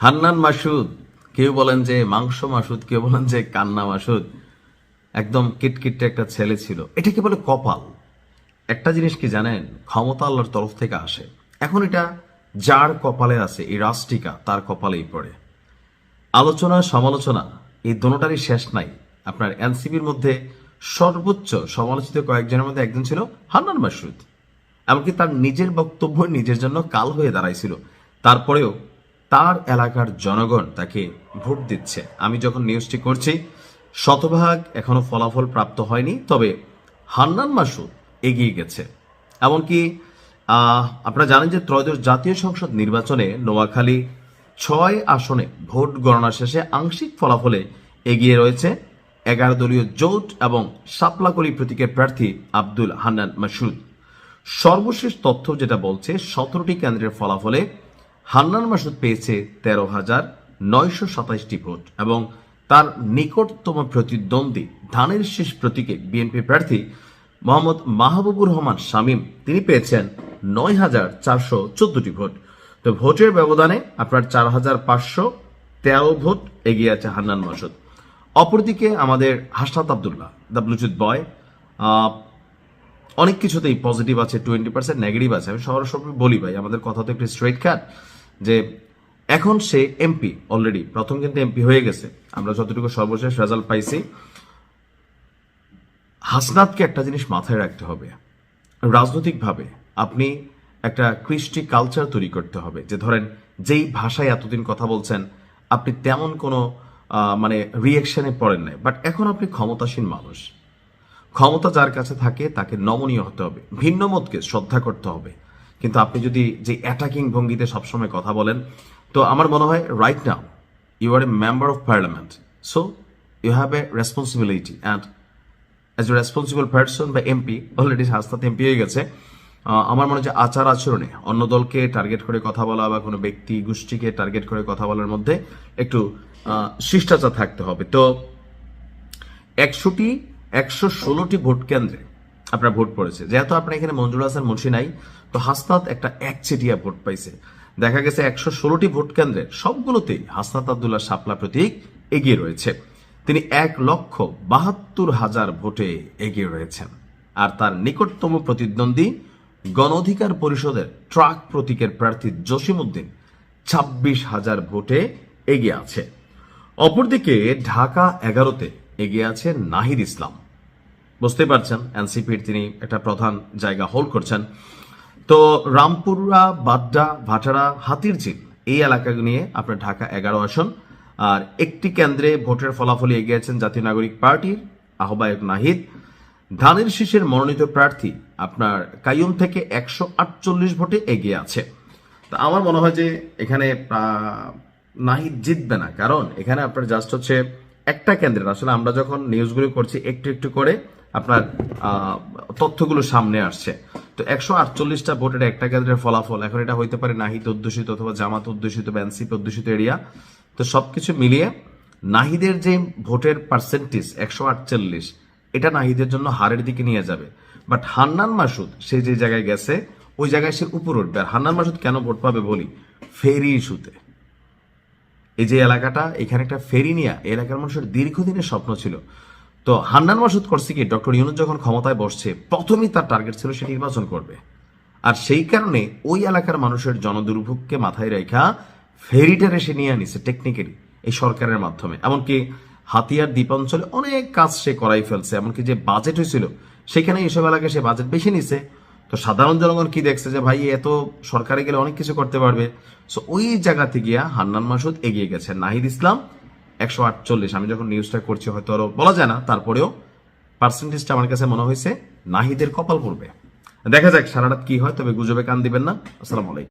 হান্নান মাসুদ, কেউ বলেন যে মাংস মাসুদ, কেউ বলেন যে কান্না মাসুদ, একদম কিটকিটে একটা ছেলে ছিল। এটাকে বলে কপাল। একটা জিনিস কি জানেন, ক্ষমতা আল্লাহর তরফ থেকে আসে। এখন এটা যার কপালে আছে, এই রাষ্ট্রিকা তার কপালেই পড়ে। আলোচনা সমালোচনা এই দোনোটারই শেষ নাই। আপনার এনসিপির মধ্যে সর্বোচ্চ সমালোচিত কয়েকজনের মধ্যে একজন ছিল হান্নান মাসুদ। এমনকি তার নিজের বক্তব্য নিজের জন্য কাল হয়ে দাঁড়াইছিল। তারপরেও তার এলাকার জনগণ তাকে ভোট দিচ্ছে। আমি যখন নিউজটি করছি শতভাগ এখনো ফলাফল প্রাপ্ত হয়নি, তবে হান্নান মাসুদ এগিয়ে গেছে। এমনকি আপনারা জানেন যে ত্রয়োদশ জাতীয় সংসদ নির্বাচনে নোয়াখালী 6 আসনে ভোট গণনা শেষে আংশিক ফলাফলে এগিয়ে রয়েছে 11 দলীয় জোট এবং শাপলাকলি প্রতীকের প্রার্থী আব্দুল হান্নান মাসুদ। সর্বশেষ তথ্য যেটা বলছে 17টি কেন্দ্রের ফলাফলে হান্নান মাসুদ পেয়েছে 13,927টি ভোট এবং তার নিকটতম প্রতিদ্বন্দ্বী ধানের শীষ প্রতীকে বিএনপি প্রার্থী মোহাম্মদ মাহবুবুর রহমান শামীম তিনি পেয়েছেন 9,414টি ভোট। তো ভোটের ব্যবধানে আপনার 4,513 ভোট এগিয়ে আছে হান্নান মাসুদ। অপরদিকে আমাদের হাসনাত আব্দুল্লাহ দ্য ব্লুটুথ বয় অনেক কিছুতেই পজিটিভ আছে, 20% নেগেটিভ আছে। আমি সরাসরি বলি ভাই, আমাদের কথা তো একটু স্ট্রেট কাট, যে এখন সে এমপি অলরেডি, প্রথম কিন্তু এমপি হয়ে গেছে। আমরা যতটুকু সর্বশেষ রেজাল্ট পাইছি। হাসনাতকে একটা জিনিস মাথায় রাখতে হবে, রাজনৈতিকভাবে আপনি একটা কৃষ্টি কালচার তৈরি করতে হবে, যে ধরেন যেই ভাষায় এতদিন কথা বলছেন আপনি তেমন কোনো মানে রিয়েকশনে পড়েন নাই, বাট এখন আপনি ক্ষমতাসীন মানুষ। ক্ষমতা যার কাছে থাকে তাকে নমনীয় হতে হবে, ভিন্ন মতকে শ্রদ্ধা করতে হবে। কিন্তু আপনি যদি যে অ্যাটাকিং ভঙ্গিতে সবসময় কথা বলেন, তো আমার মনে হয় right now you are a member of parliament, so you have a responsibility and as a responsible person বা এমপি, অলরেডি হাসনাত এমপি হয়ে গেছে। আমার মনে হয় যে আচার আচরণে অন্য দলকে টার্গেট করে কথা বলা বা কোনো ব্যক্তি গোষ্ঠীকে টার্গেট করে কথা বলার মধ্যে একটু শিষ্টাচার থাকতে হবে। তো 116টি ভোট কেন্দ্রে আপনার ভোট পড়েছে। যেহেতু আপনার এখানে মঞ্জুর হাসান মুন্সি নাই, তো হাসনাত একটা একচেটিয়া ভোট পাইছে। দেখা গেছে 116টি ভোট কেন্দ্রে সবগুলোতেই হাসনাত আব্দুল্লাহ শাপলা প্রতীক এগিয়ে রয়েছে। তিনি 1,72,000 ভোটে এগিয়ে রয়েছেন। আর তার নিকটতম প্রতিদ্বন্দ্বী গণ অধিকার পরিষদের ট্রাক প্রতীকের প্রার্থী জসিমউদ্দিন 26,000 ভোটে এগিয়ে আছে। অপরদিকে ঢাকা 11তে এগিয়ে আছে নাহিদ ইসলাম। বুঝতে পারছেন এনসিপির তিনি একটা প্রধান জায়গা হোল্ড করছেন। তো রামপুরা, বাড্ডা, ভাটারা, হাতিরঝিল এই এলাকা নিয়ে আপনার ঢাকা 11 আসন। আর একটি কেন্দ্রে ভোটের ফলাফলে এগিয়ে আছেন জাতীয় নাগরিক পার্টির আহ্বায়ক নাহিদ। ধানের শীষের মনোনীত প্রার্থী আপনার কাইয়ুম থেকে 148 ভোটে এগিয়ে আছে। তা আমার মনে হয় যে এখানে নাহিদ জিতবে না, কারণ এখানে আপনার জাস্ট হচ্ছে একটা কেন্দ্রের, আসলে আমরা যখন নিউজগুলো করছি একটু একটু করে আপনার তথ্যগুলো সামনে আসছে। তো 148টা ভোটের একটা কেন্দ্রের ফলাফল, এখন এটা হইতে পারে নাহিদ অধ্যুষিত অথবা জামাত অধ্যুষিত বা এনসিপি অধ্যুষিত এরিয়া। তো সবকিছু মিলিয়ে নাহিদের যে ভোটের পার্সেন্টেজ 148, এটা নাহিদের জন্য হারের দিকে নিয়ে যাবে। বাট হান্নান মাসুদ সে যে জায়গায় গেছে ওই জায়গায় সে উপর উঠবে। আর হান্নান মাসুদ কেন ভোট পাবে বলি, ফেরি ইস্যুতে। এই যে এলাকাটা, এখানে একটা ফেরি নিয়ে এলাকার মানুষের দীর্ঘদিনের স্বপ্ন ছিল। তো হান্নান মাসুদ করছে কি, ডক্টর ইউনূস যখন ক্ষমতায় বসছে প্রথমেই তার টার্গেট ছিল সে নির্বাচন করবে। আর সেই কারণে ওই এলাকার মানুষের জনদুর্ভোগকে মাথায় রেখা ফেরিটারে সে নিয়ে আনিছে টেকনিক্যালি এই সরকারের মাধ্যমে। এমনকি হাতিয়ার দ্বীপাঞ্চলে অনেক কাজ সে করাই ফেলছে। এমনকি যে বাজেট হয়েছিল সেখানে এইসব এলাকায় সে বাজেট বেশি নিছে। তো সাধারণ জনগণ কি দেখছে যে ভাই এত সরকারে গেলে অনেক কিছু করতে পারবে। সো ওই জায়গাতে গিয়া হান্নান মাসুদ এগিয়ে গেছে। নাহিদ ইসলাম 148, আমি যখন নিউজটা করছি হয়তো আরো বলা যায় না, তারপরেও পার্সেন্টেজটা আমার কাছে মনে হয়েছে নাহিদের কপাল পড়বে। দেখা যাক সারা রাত কি হয়, তবে গুজবে কান দিবেন না। আসসালামু আলাইকুম।